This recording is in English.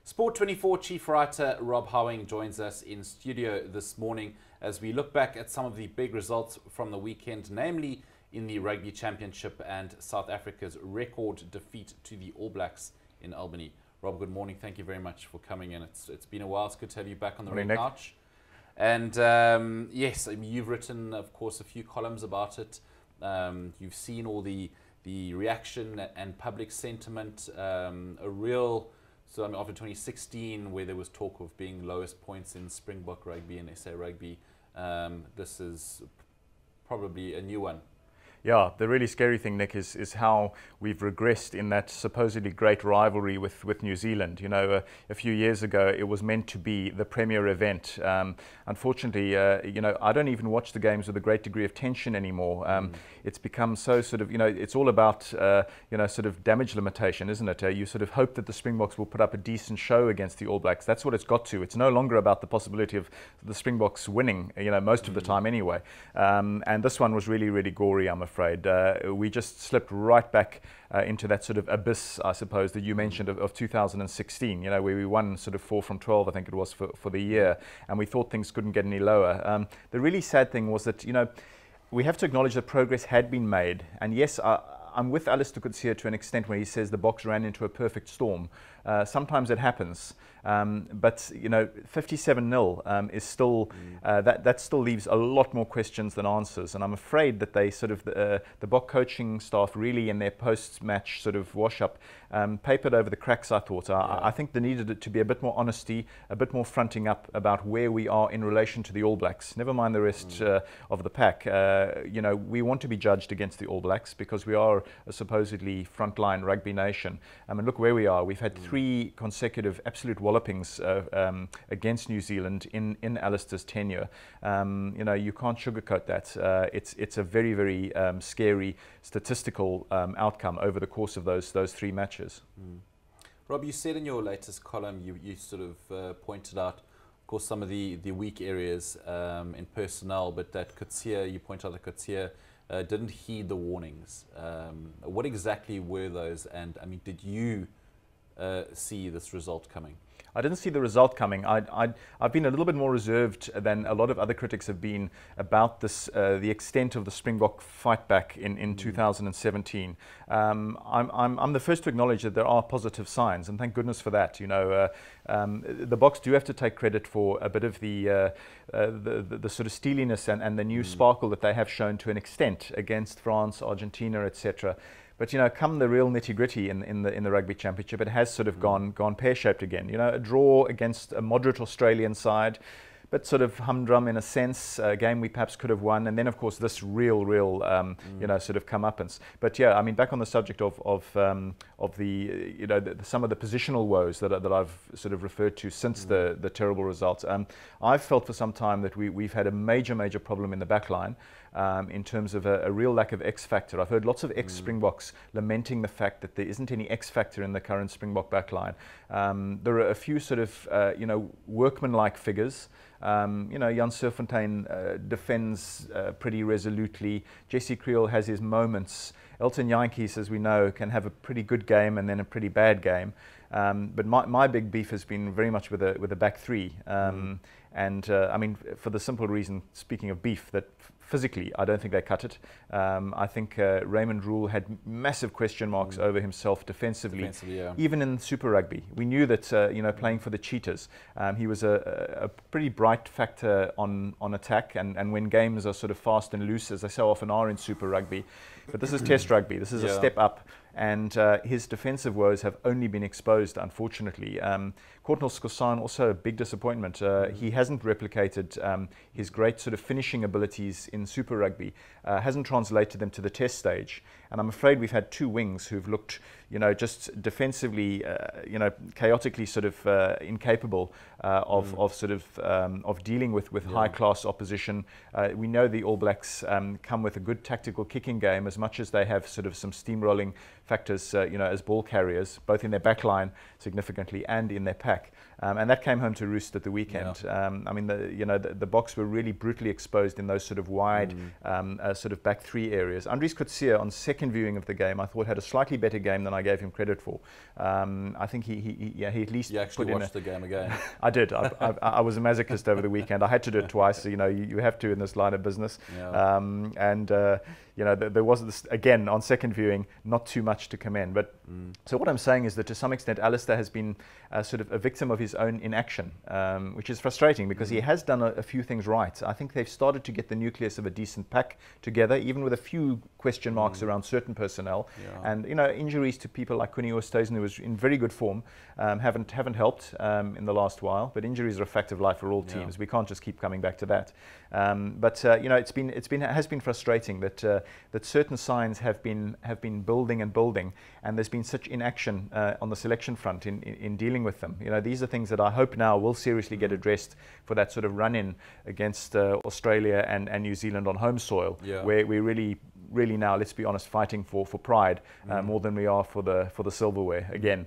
Sport24 chief writer Rob Howing joins us in studio this morning as we look back at some of the big results from the weekend, namely in the Rugby Championship and South Africa's record defeat to the All Blacks in Albany. Rob, good morning. Thank you very much for coming in. It's been a while. It's good to have you back on the red couch. And yes, I mean, you've written, of course, a few columns about it. You've seen all the reaction and public sentiment, So I mean, after 2016, where there was talk of being lowest points in Springbok rugby and SA rugby, this is probably a new one. Yeah, the really scary thing, Nick, is how we've regressed in that supposedly great rivalry with New Zealand. You know, a few years ago, it was meant to be the premier event. Unfortunately, you know, I don't even watch the games with a great degree of tension anymore. It's become so sort of, you know, it's all about, you know, sort of damage limitation, isn't it? You sort of hope that the Springboks will put up a decent show against the All Blacks. That's what it's got to. It's no longer about the possibility of the Springboks winning, you know, most of the time anyway. And this one was really, really gory, I'm afraid. We just slipped right back into that sort of abyss, I suppose, that you mentioned of 2016, you know, where we won sort of 4 from 12, I think it was, for the year, and we thought things couldn't get any lower. The really sad thing was that, you know, we have to acknowledge that progress had been made, and yes, I'm with Alistair Coetzee to an extent when he says the Boks ran into a perfect storm. Sometimes it happens, but you know, 57-0 is still that still leaves a lot more questions than answers, and I'm afraid that they sort of the Bok coaching staff really in their post-match sort of wash-up papered over the cracks. I thought I think there needed to be a bit more honesty, a bit more fronting up about where we are in relation to the All Blacks. Never mind the rest of the pack. You know, we want to be judged against the All Blacks because we are a supposedly frontline rugby nation. I mean, look where we are. We've had 3 consecutive absolute wallopings against New Zealand in Alistair's tenure. You know, you can't sugarcoat that. It's a very, very scary statistical outcome over the course of those 3 matches. Rob, you said in your latest column, you sort of pointed out, of course, some of the weak areas in personnel, but that Coetzee, you point out that Coetzee didn't heed the warnings. What exactly were those? And I mean, did you see this result coming? I didn't see the result coming. I've been a little bit more reserved than a lot of other critics have been about this, the extent of the Springbok fight back in 2017. I'm the first to acknowledge that there are positive signs, and thank goodness for that. You know, the Boks do have to take credit for a bit of the sort of steeliness and the new sparkle that they have shown to an extent against France, Argentina, etc. But you know, come the real nitty-gritty in the Rugby Championship, it has sort of gone pear-shaped again. You know, a draw against a moderate Australian side, but sort of humdrum in a sense, a game we perhaps could have won, and then of course this real you know, sort of comeuppance. But yeah, I mean, back on the subject of the you know, some of the positional woes that I've sort of referred to since the terrible results. I've felt for some time that we've had a major problem in the back line. In terms of a real lack of X factor. I've heard lots of ex-Springboks lamenting the fact that there isn't any X factor in the current Springbok backline. There are a few sort of you know, workman-like figures. You know, Jan Serfontein defends pretty resolutely. Jesse Kriel has his moments. Elton Jantjies, as we know, can have a pretty good game and then a pretty bad game. But my big beef has been very much with the back 3. And I mean, for the simple reason, speaking of beef, that physically, I don't think they cut it. I think Raymond Rhule had massive question marks over himself defensively, even in Super Rugby. We knew that, you know, playing for the Cheetahs, he was a pretty bright factor on attack, and when games are sort of fast and loose, as they so often are in Super Rugby. But this is Test Rugby. This is a step up. And his defensive woes have only been exposed, unfortunately. Cornell also a big disappointment. He hasn't replicated his great sort of finishing abilities in Super Rugby, hasn't translated them to the Test stage. And I'm afraid we've had 2 wings who've looked, you know, just defensively, you know, chaotically sort of incapable of dealing with high-class opposition. We know the All Blacks come with a good tactical kicking game as much as they have sort of some steamrolling factors, you know, as ball carriers, both in their back line significantly and in their pack. And that came home to roost at the weekend. I mean, the Boks were really brutally exposed in those sort of wide sort of back 3 areas. Andries Coetzee, on second viewing of the game, I thought had a slightly better game than I gave him credit for. I think he at least you actually watched the game again. I did. I was a masochist over the weekend. I had to do it twice. So, you have to in this line of business. Yeah. There was this, again, on second viewing, not too much to commend. But so what I'm saying is that to some extent, Alistair has been sort of a victim of his own inaction, which is frustrating because he has done a few things right. I think they've started to get the nucleus of a decent pack together, even with a few question marks around certain personnel. Yeah. And injuries to people like Kuni Oosthuizen, who was in very good form, haven't helped in the last while. But injuries are a fact of life for all teams. We can't just keep coming back to that. But it has been frustrating that certain signs have been building, and there's been such inaction on the selection front in dealing with them. These are things that I hope now will seriously get addressed for that sort of run-in against Australia and New Zealand on home soil, where we really now, let's be honest, fighting for pride more than we are for the silverware again.